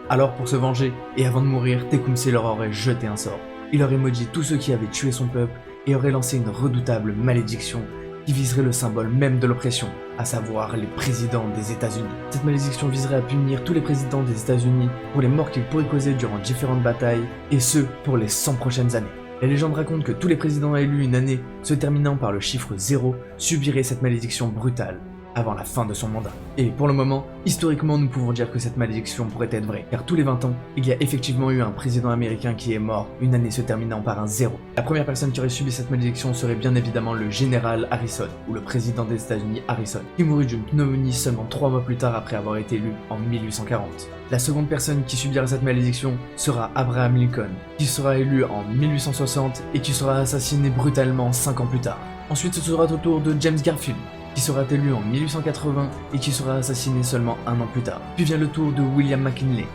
Alors pour se venger, et avant de mourir, Tecumseh leur aurait jeté un sort. Il aurait maudit tous ceux qui avaient tué son peuple et aurait lancé une redoutable malédiction qui viserait le symbole même de l'oppression, à savoir les présidents des États-Unis. Cette malédiction viserait à punir tous les présidents des États-Unis pour les morts qu'ils pourraient causer durant différentes batailles, et ce, pour les 100 prochaines années. La légende raconte que tous les présidents élus une année, se terminant par le chiffre 0, subiraient cette malédiction brutale avant la fin de son mandat. Et pour le moment, historiquement, nous pouvons dire que cette malédiction pourrait être vraie, car tous les 20 ans, il y a effectivement eu un président américain qui est mort, une année se terminant par un 0. La première personne qui aurait subi cette malédiction serait bien évidemment le général Harrison, ou le président des États-Unis Harrison, qui mourut d'une pneumonie seulement 3 mois plus tard après avoir été élu en 1840. La seconde personne qui subira cette malédiction sera Abraham Lincoln, qui sera élu en 1860 et qui sera assassiné brutalement 5 ans plus tard. Ensuite, ce sera au tour de James Garfield, qui sera élu en 1880 et qui sera assassiné seulement un an plus tard. Puis vient le tour de William McKinley,